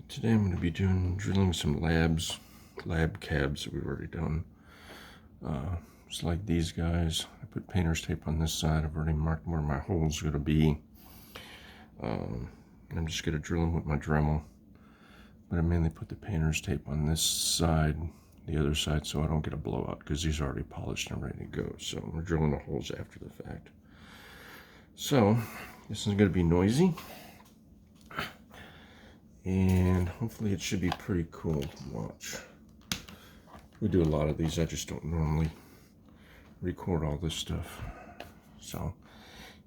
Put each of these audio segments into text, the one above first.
Today I'm going to be drilling some lab cabs that we've already done. Just like these guys. I put painter's tape on this side. I've already marked where my hole's going to be. I'm just going to drill them with my Dremel. But I mainly put the painter's tape on this side, the other side, so I don't get a blowout because these are already polished and ready to go. So we're drilling the holes after the fact. So this is going to be noisy. And hopefully it should be pretty cool to watch. We do a lot of these. I just don't normally record all this stuff. So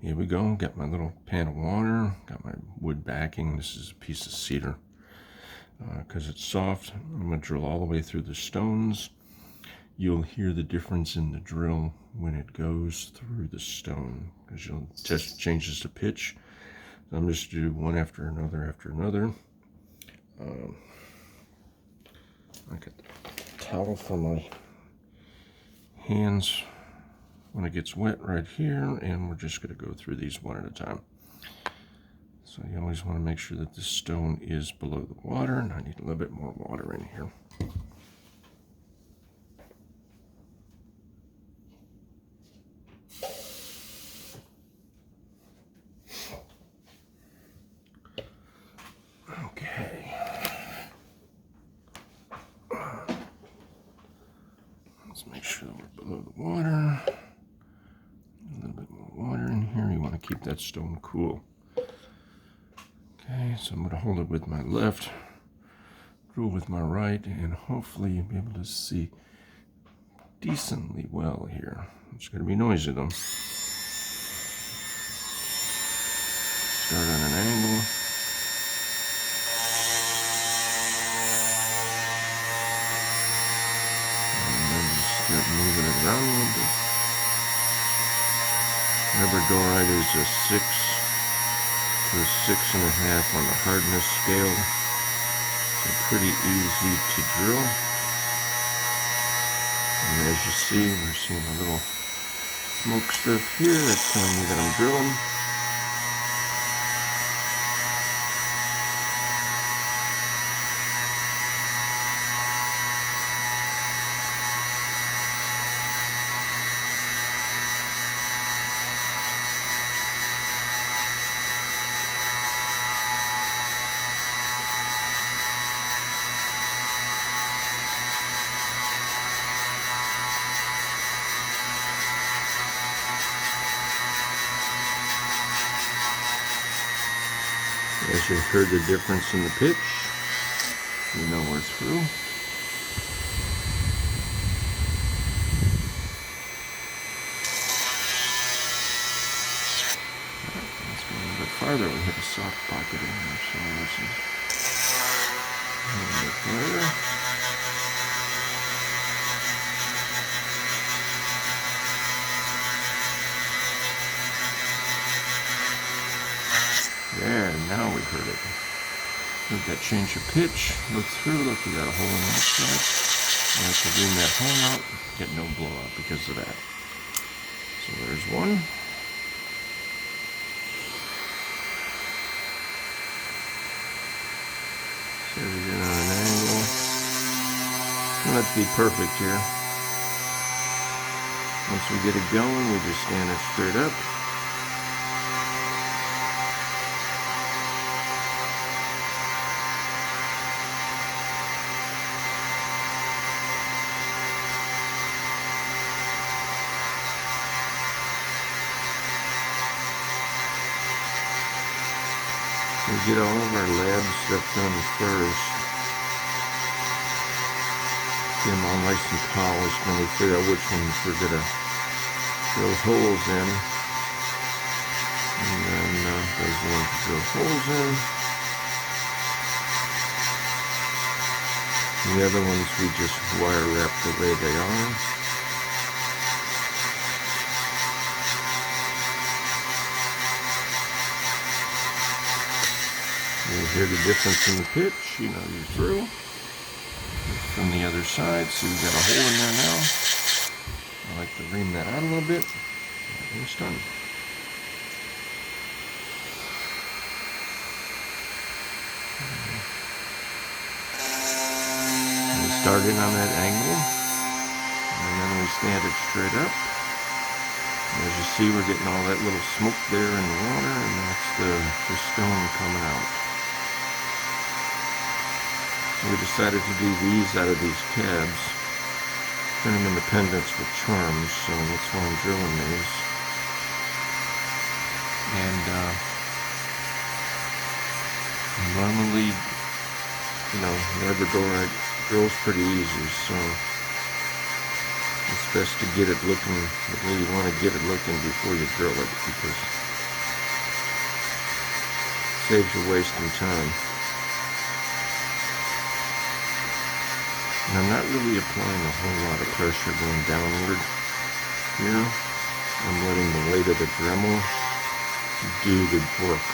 here we go. Got my little pan of water. Got my wood backing. This is a piece of cedar. Because it's soft, I'm going to drill all the way through the stones. You'll hear the difference in the drill when it goes through the stone, because you'll just changes the pitch. So I'm just going to do one after another after another. I got the towel for my hands when it gets wet right here, and we're just going to go through these one at a time. So you always want to make sure that the stone is below the water, and I need a little bit more water in here. Okay. Let's make sure that we're below the water. A little bit more water in here. You want to keep that stone cool. Okay, so I'm going to hold it with my left, drill with my right, and hopefully you'll be able to see decently well here. It's going to be noisy though. Start on an angle. And then just start moving it around a little bit. Labradonite is a 6 to a 6.5 on the hardness scale. So pretty easy to drill. And as you see, we're seeing a little smoke stuff here. That's telling me that I'm drilling. As you heard the difference in the pitch, you know we're through. Let's go a little bit farther. We hit a soft pocket in here, so this is a little bit farther. There, now we heard it. Look, that change of pitch. Look through. Look, we got a hole in that side. I have to zoom that hole out. Get no blowout because of that. So there's one. So we get on an angle. Don't have to be perfect here. Once we get it going, we just stand it straight up. We get all of our lab stuff done first. Get them all nice and polished, and we figure out which ones we're going to drill holes in. And then those are the ones to drill holes in. And the other ones we just wire wrap the way they are. You hear the difference in the pitch, you know you're through. From the other side, so we've got a hole in there now. I like to ream that out a little bit. And it's done. starting on that angle, and then we stand it straight up. As you see, we're getting all that little smoke there in the water, and that's the stone coming out. We decided to do these out of these tabs, turn them into pendants with charms, so that's why I'm drilling these. And normally, you know, Labradorite drills pretty easy, so it's best to get it looking the way you want to get it looking before you drill it, because it saves you wasting time. And I'm not really applying a whole lot of pressure going downward here. I'm letting the weight of the Dremel do the work.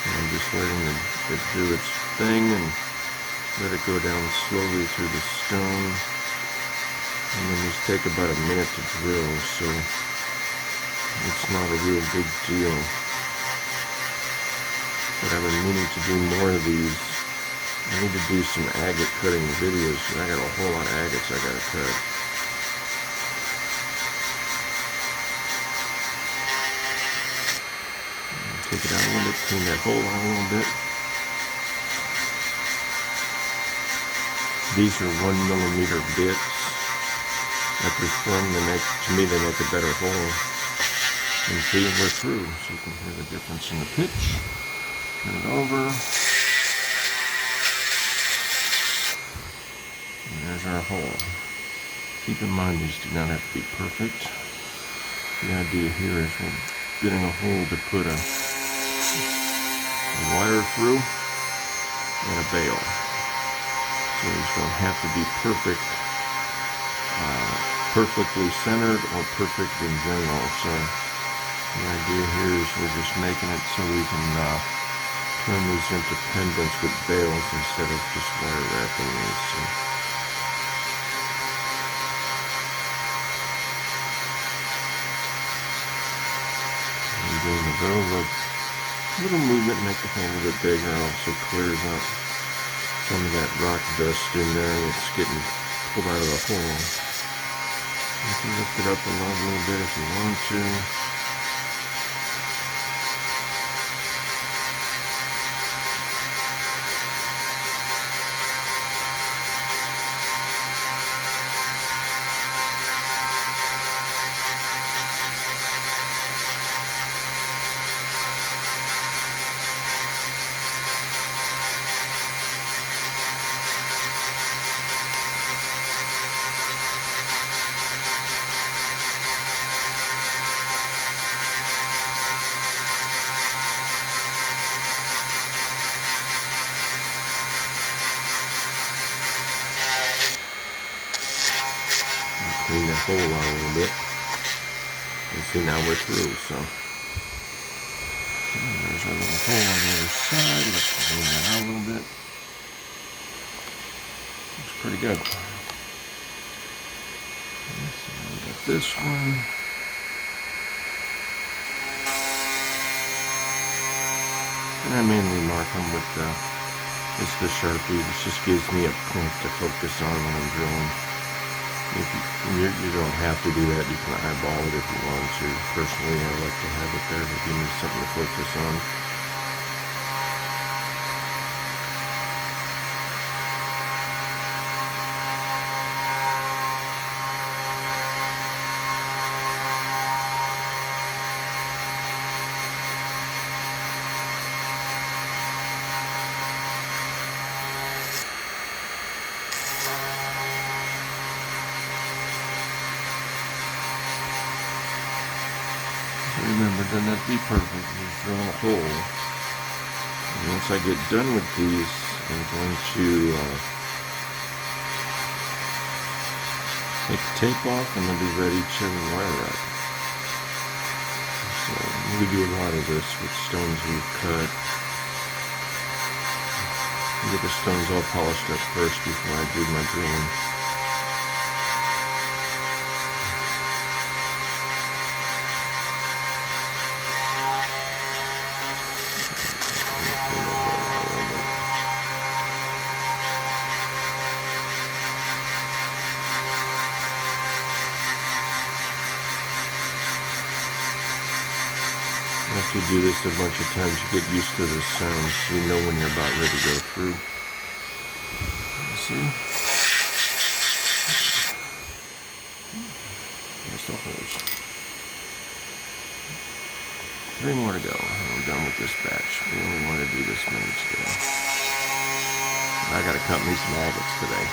I'm just letting it do its thing and let it go down slowly through the stone. And then these take about a minute to drill, so it's not a real big deal. But I've been meaning to do more of these. I need to do some agate cutting videos. I got a whole lot of agates I gotta cut. Take it out a little bit, clean that hole out a little bit. These are 1mm bits. That perform to me they make a better hole. And see, we're through, so you can hear the difference in the pitch. Turn it over. And there's our hole. Keep in mind these do not have to be perfect. The idea here is we're getting a hole to put a wire through and a bail. So these don't have to be perfect, perfectly centered or perfect in general. So the idea here is we're just making it so we can turn these into pendants with bails instead of just wire wrapping these. So I'm doing a little movement, make the hole a little bit bigger. Also clears up some of that rock dust in there that's getting pulled out of the hole. You can lift it up a little bit if you want to. Clean that hole out a little bit. And see, now we're through, so. And there's our little hole on the other side. Let's clean that out a little bit. Looks pretty good. Okay, so now we got this one. And I mainly mark them with just the Sharpie. This just gives me a point to focus on when I'm drilling. You don't have to do that. You can eyeball it if you want to. Personally, I like to have it there to give me something to focus on. Remember, doesn't have to be perfect. Just drilling a hole. And once I get done with these, I'm going to take the tape off and then be ready to wire wrap. So we do a lot of this with stones we've cut. I get the stones all polished up first before I do my drilling. After you do this a bunch of times, you get used to the sound, so you know when you're about ready to go through. You see? There's the holes. 3 more to go, and I'm done with this batch. We only want to do this many today. I gotta cut me some agates today.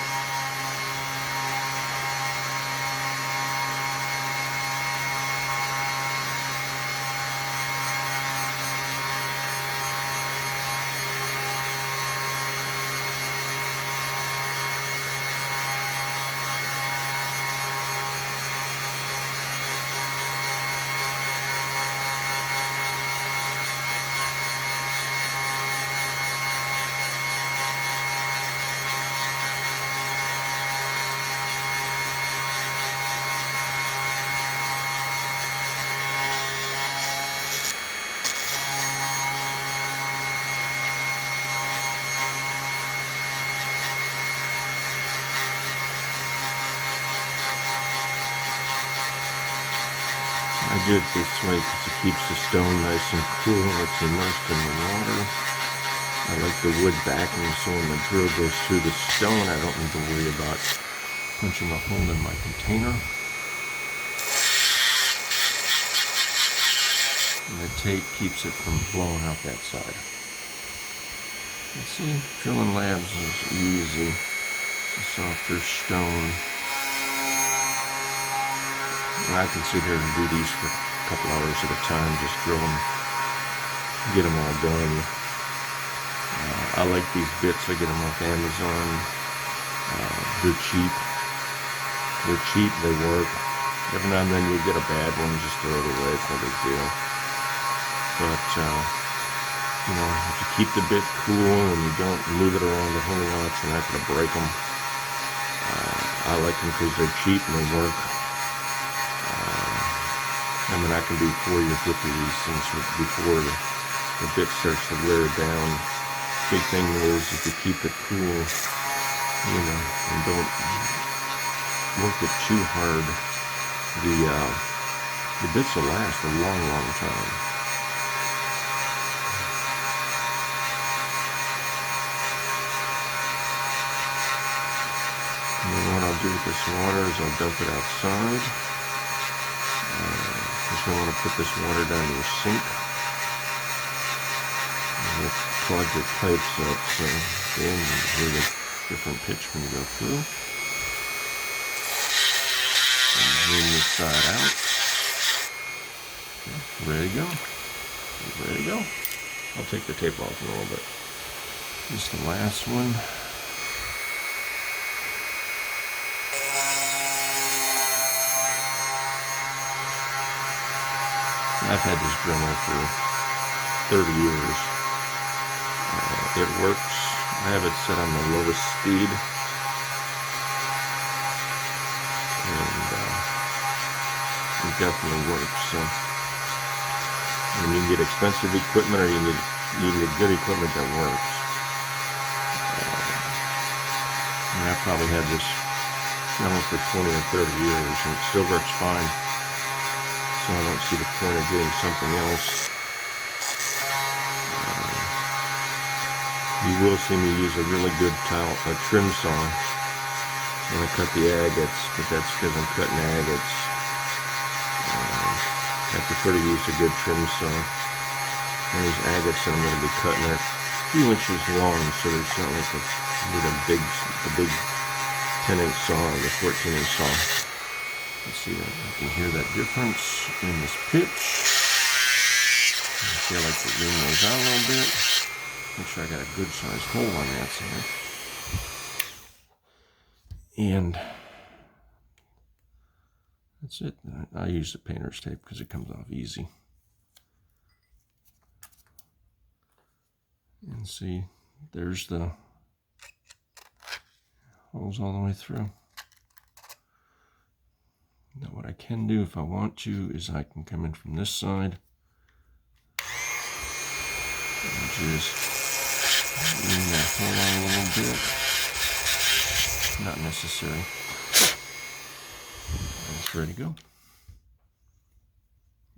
I do it this way because it keeps the stone nice and cool and it's immersed in the water. I like the wood backing, so when the drill goes through the stone, I don't need to worry about punching a hole in my container. And the tape keeps it from blowing out that side. You see, drilling labs is easy. It's a softer stone. And I can sit here and do these for a couple hours at a time, just drill them, get them all done. I like these bits. I get them off Amazon. They're cheap. They're cheap. They work. Every now and then you'll get a bad one. Just throw it away. It's no big deal. But you know, if you keep the bit cool and you don't move it around a whole lot, you're not going to break them. I like them because they're cheap and they work. I mean, I can do 40 or 50 of these things before the bit starts to wear down. Big thing is if you keep it cool, you know, and don't work it too hard, the bits will last a long, long time. And then what I'll do with this water is I'll dump it outside. Just don't want to put this water down your sink. And it clogs your pipes up, so then you hear the different pitch when you go through. And zoom this side out. Okay, ready to go. Ready to go. I'll take the tape off in a little bit. This is the last one. I've had this dremel for 30 years. It works. I have it set on the lowest speed. And it definitely works. So, I mean, you can get expensive equipment or you can get good equipment that works. And I've probably had this dremel for 20 or 30 years and it still works fine. So I don't see the point of getting something else. You will see me use a really good trim saw when I cut the agates, but that's because I'm cutting agates. I prefer to use a good trim saw. And these agates that I'm going to be cutting are a few inches long, so it's not like a big 10-inch saw or the 14-inch saw. Let's see that. I can hear that difference in this pitch. See, I like to zoom those out a little bit. Make sure I got a good sized hole on that side. And that's it. I use the painter's tape because it comes off easy. And see, there's the holes all the way through. Now what I can do if I want to is I can come in from this side and just lean that hole out a little bit. Not necessary. And it's ready to go.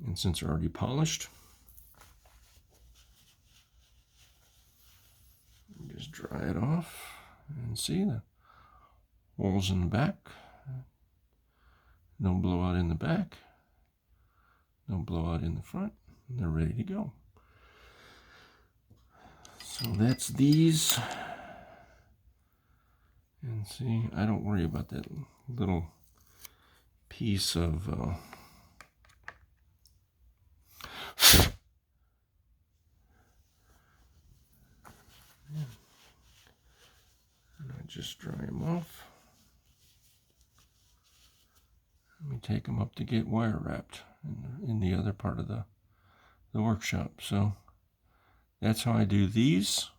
And since they're already polished, just dry it off and see the holes in the back. No blowout in the back. No blowout in the front. They're ready to go. So that's these. And see, I don't worry about that little piece of and I just dry them off. Let me take them up to get wire wrapped in the other part of the workshop. So that's how I do these.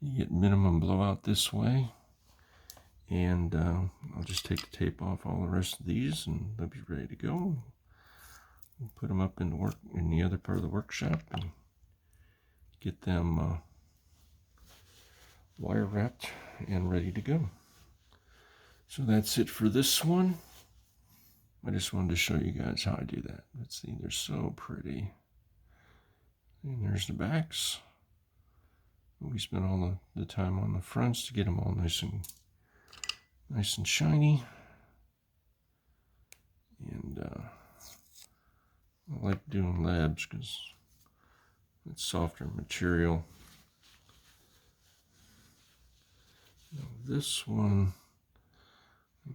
You get minimum blowout this way. And I'll just take the tape off all the rest of these and they'll be ready to go. We'll put them up in the other part of the workshop and get them wire wrapped and ready to go. So that's it for this one. I just wanted to show you guys how I do that. Let's see, they're so pretty. And there's the backs. We spent all the time on the fronts to get them all nice and shiny. And I like doing labs because it's softer material. Now this one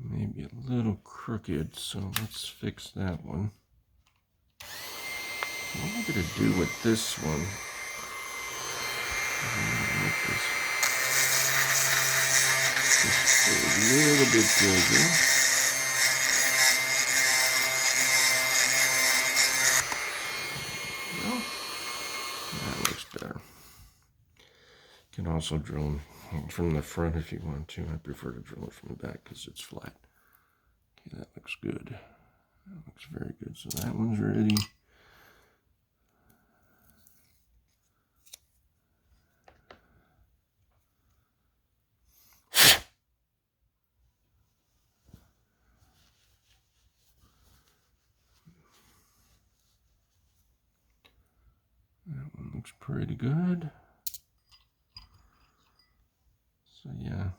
may be a little crooked, so let's fix that one. What am I going to do with this one? Just a little bit bigger. Well, that looks better. You can also drill them from the front if you want to. I prefer to drill it from the back because it's flat. Okay, that looks good. That looks very good. So that one's ready. That one looks pretty good. So yeah.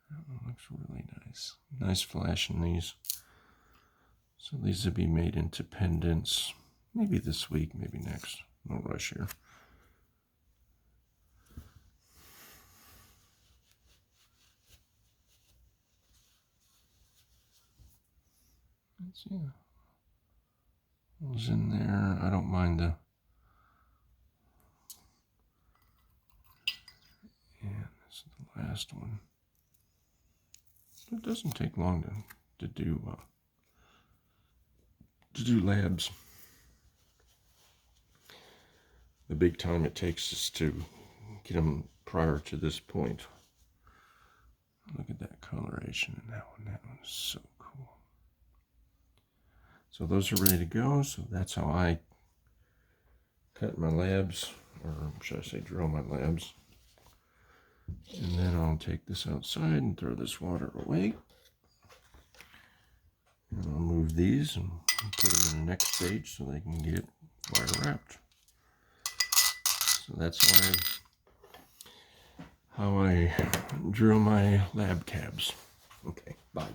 That one looks really nice. Nice flash in these. So these will be made into pendants. Maybe this week, maybe next. No rush here. Let's see. What's in there? I don't mind the. And this is the last one. It doesn't take long to do labs. The big time it takes is to get them prior to this point. Look at that coloration in that one. That one is so cool. So those are ready to go. So that's how I cut my labs, or should I say drill my labs. And then I'll take this outside and throw this water away. And I'll move these and put them in the next stage so they can get wire wrapped. So that's how I drill my lab cabs. Okay, bye.